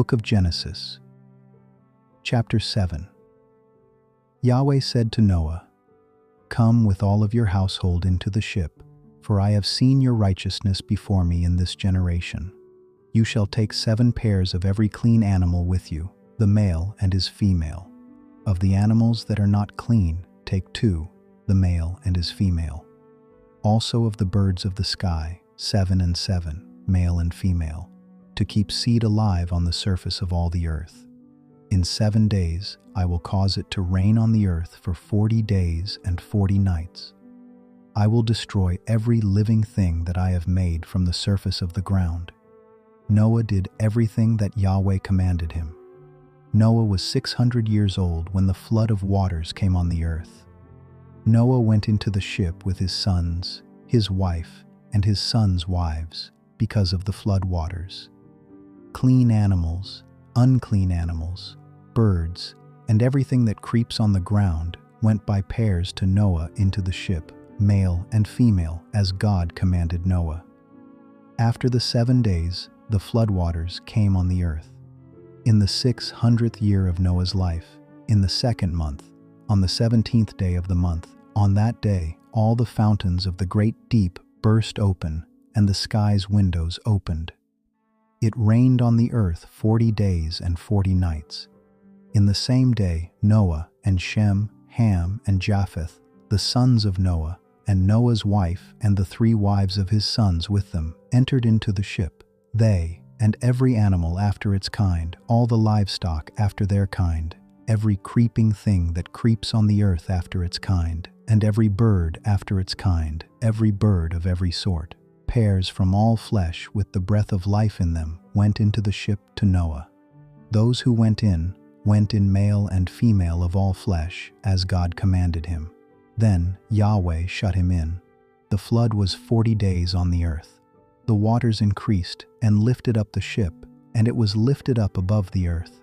Book of Genesis, Chapter 7. Yahweh said to Noah, "Come with all of your household into the ship, for I have seen your righteousness before me in this generation. You shall take 7 pairs of every clean animal with you, the male and his female. Of the animals that are not clean, take 2, the male and his female. Also of the birds of the sky, 7 and 7, male and female, to keep seed alive on the surface of all the earth. In 7 days I will cause it to rain on the earth for 40 days and 40 nights. I will destroy every living thing that I have made from the surface of the ground." Noah did everything that Yahweh commanded him. Noah was 600 years old when the flood of waters came on the earth. Noah went into the ship with his sons, his wife, and his sons' wives, because of the flood waters. Clean animals, unclean animals, birds, and everything that creeps on the ground went by pairs to Noah into the ship, male and female, as God commanded Noah. After the 7 days, the floodwaters came on the earth. In the 600th year of Noah's life, in the 2nd month, on the 17th day of the month, on that day, all the fountains of the great deep burst open, and the sky's windows opened. It rained on the earth 40 days and 40 nights. In the same day, Noah and Shem, Ham, and Japheth, the sons of Noah, and Noah's wife and the 3 wives of his sons with them, entered into the ship. They, and every animal after its kind, all the livestock after their kind, every creeping thing that creeps on the earth after its kind, and every bird after its kind, every bird of every sort, pairs from all flesh with the breath of life in them, went into the ship to Noah. Those who went in male and female of all flesh, as God commanded him. Then Yahweh shut him in. The flood was 40 days on the earth. The waters increased and lifted up the ship, and it was lifted up above the earth.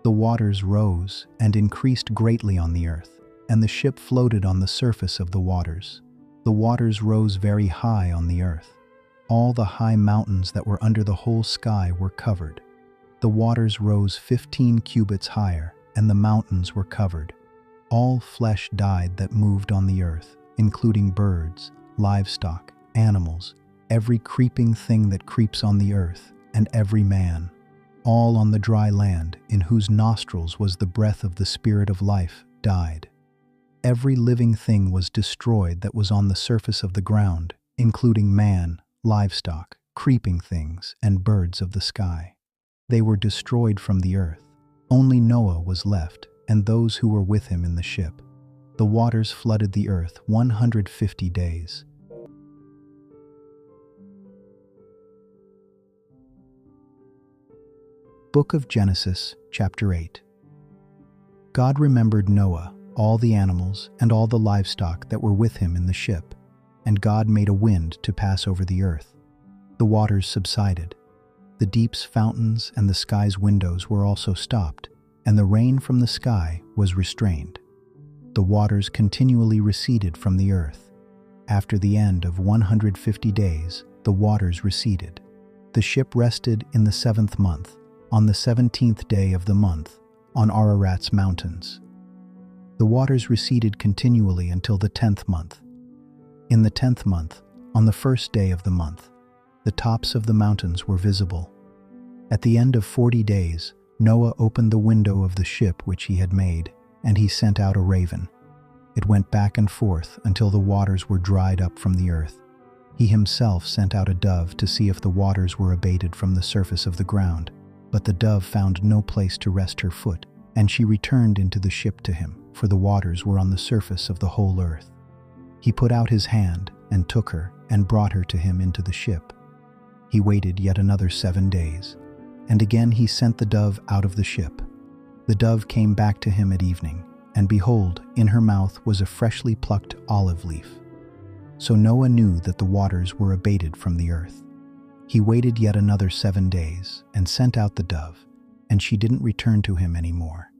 The waters rose and increased greatly on the earth, and the ship floated on the surface of the waters. The waters rose very high on the earth. All the high mountains that were under the whole sky were covered. The waters rose 15 cubits higher, and the mountains were covered. All flesh died that moved on the earth, including birds, livestock, animals, every creeping thing that creeps on the earth, and every man. All on the dry land, in whose nostrils was the breath of the Spirit of life, died. Every living thing was destroyed that was on the surface of the ground, including man, livestock, creeping things, and birds of the sky. They were destroyed from the earth. Only Noah was left, and those who were with him in the ship. The waters flooded the earth 150 days. Book of Genesis, Chapter 8. God remembered Noah, all the animals, and all the livestock that were with him in the ship, and God made a wind to pass over the earth. The waters subsided. The deep's fountains and the sky's windows were also stopped, and the rain from the sky was restrained. The waters continually receded from the earth. After the end of 150 days, the waters receded. The ship rested in the 7th month, on the 17th day of the month, on Ararat's mountains. The waters receded continually until the 10th month. In the 10th month, on the 1st day of the month, the tops of the mountains were visible. At the end of 40 days, Noah opened the window of the ship which he had made, and he sent out a raven. It went back and forth until the waters were dried up from the earth. He himself sent out a dove to see if the waters were abated from the surface of the ground. But the dove found no place to rest her foot, and she returned into the ship to him, for the waters were on the surface of the whole earth. He put out his hand and took her and brought her to him into the ship. He waited yet another 7 days, and again he sent the dove out of the ship. The dove came back to him at evening, and behold, in her mouth was a freshly plucked olive leaf. So Noah knew that the waters were abated from the earth. He waited yet another 7 days and sent out the dove, and she didn't return to him any more.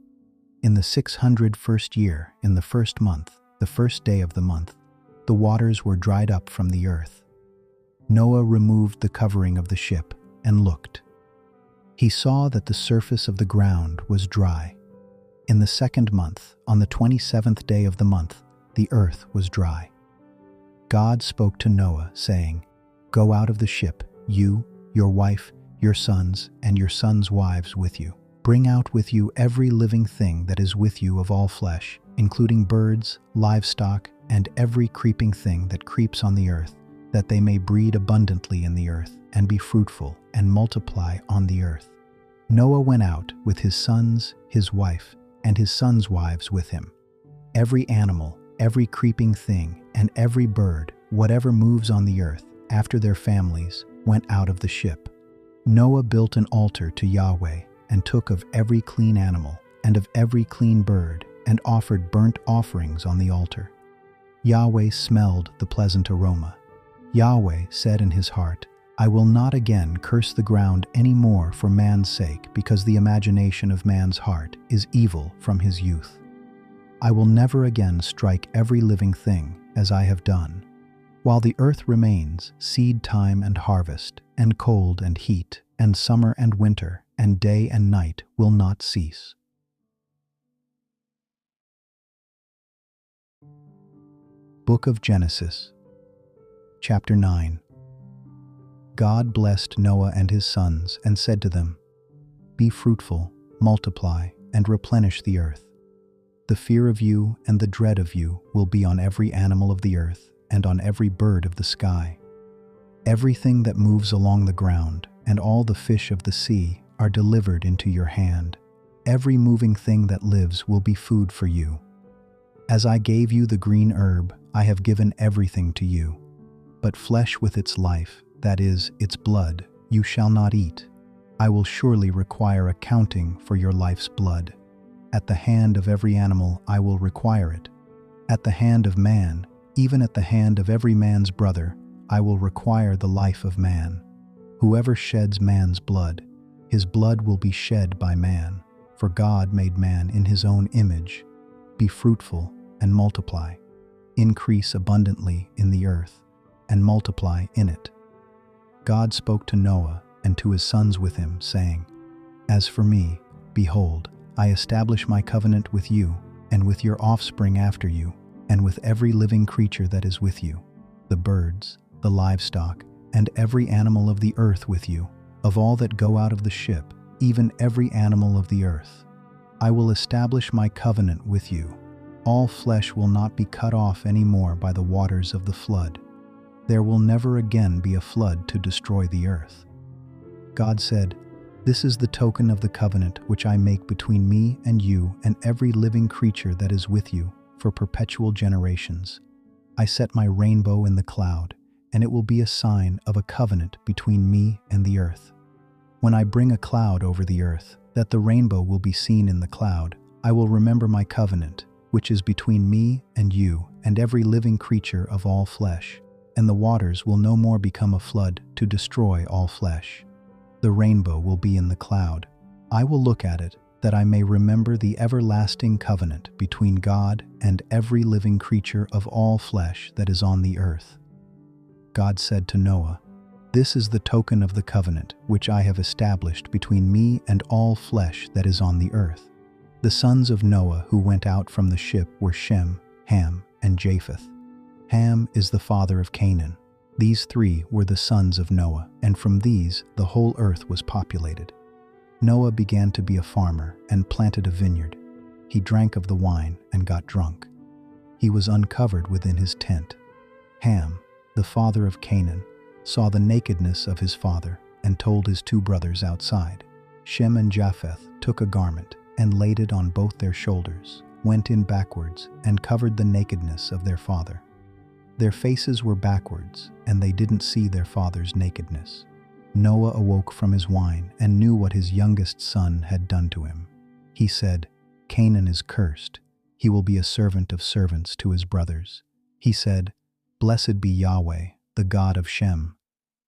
In the 601st year, in the 1st month, the 1st day of the month, the waters were dried up from the earth. Noah removed the covering of the ship and looked. He saw that the surface of the ground was dry. In the 2nd month, on the 27th day of the month, the earth was dry. God spoke to Noah, saying, "Go out of the ship, you, your wife, your sons, and your sons' wives with you. Bring out with you every living thing that is with you of all flesh, including birds, livestock, and every creeping thing that creeps on the earth, that they may breed abundantly in the earth, and be fruitful, and multiply on the earth." Noah went out with his sons, his wife, and his sons' wives with him. Every animal, every creeping thing, and every bird, whatever moves on the earth, after their families, went out of the ship. Noah built an altar to Yahweh, and took of every clean animal, and of every clean bird, and offered burnt offerings on the altar. Yahweh smelled the pleasant aroma. Yahweh said in his heart, "I will not again curse the ground any more for man's sake, because the imagination of man's heart is evil from his youth. I will never again strike every living thing as I have done. While the earth remains, seed time and harvest, and cold and heat, and summer and winter, and day and night will not cease." Book of Genesis, Chapter 9. God blessed Noah and his sons and said to them, "Be fruitful, multiply, and replenish the earth. The fear of you and the dread of you will be on every animal of the earth and on every bird of the sky. Everything that moves along the ground and all the fish of the sea are delivered into your hand. Every moving thing that lives will be food for you. As I gave you the green herb, I have given everything to you. But flesh with its life, that is, its blood, you shall not eat. I will surely require accounting for your life's blood. At the hand of every animal I will require it. At the hand of man, even at the hand of every man's brother, I will require the life of man. Whoever sheds man's blood, his blood will be shed by man, for God made man in his own image. Be fruitful and multiply. Increase abundantly in the earth, and multiply in it." God spoke to Noah and to his sons with him, saying, "As for me, behold, I establish my covenant with you, and with your offspring after you, and with every living creature that is with you, the birds, the livestock, and every animal of the earth with you, of all that go out of the ship, even every animal of the earth. I will establish my covenant with you. All flesh will not be cut off any more by the waters of the flood. There will never again be a flood to destroy the earth." God said, "This is the token of the covenant which I make between me and you and every living creature that is with you for perpetual generations. I set my rainbow in the cloud, and it will be a sign of a covenant between me and the earth. When I bring a cloud over the earth, that the rainbow will be seen in the cloud, I will remember my covenant, which is between me and you and every living creature of all flesh, and the waters will no more become a flood to destroy all flesh. The rainbow will be in the cloud. I will look at it, that I may remember the everlasting covenant between God and every living creature of all flesh that is on the earth." God said to Noah, "This is the token of the covenant which I have established between me and all flesh that is on the earth." The sons of Noah who went out from the ship were Shem, Ham, and Japheth. Ham is the father of Canaan. These three were the sons of Noah, and from these the whole earth was populated. Noah began to be a farmer and planted a vineyard. He drank of the wine and got drunk. He was uncovered within his tent. Ham, the father of Canaan, saw the nakedness of his father and told his two brothers outside. Shem and Japheth took a garment and laid it on both their shoulders, went in backwards, and covered the nakedness of their father. Their faces were backwards, and they didn't see their father's nakedness. Noah awoke from his wine and knew what his youngest son had done to him. He said, "Canaan is cursed. He will be a servant of servants to his brothers." He said, "Blessed be Yahweh, the God of Shem.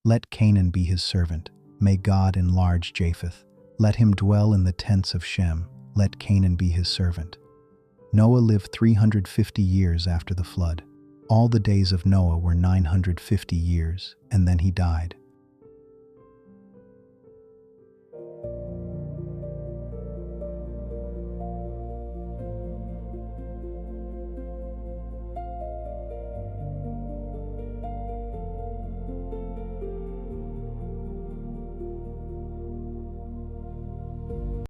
Let Canaan be his servant. May God enlarge Japheth. Let him dwell in the tents of Shem. Let Canaan be his servant." Noah lived 350 years after the flood. All the days of Noah were 950 years, and then he died.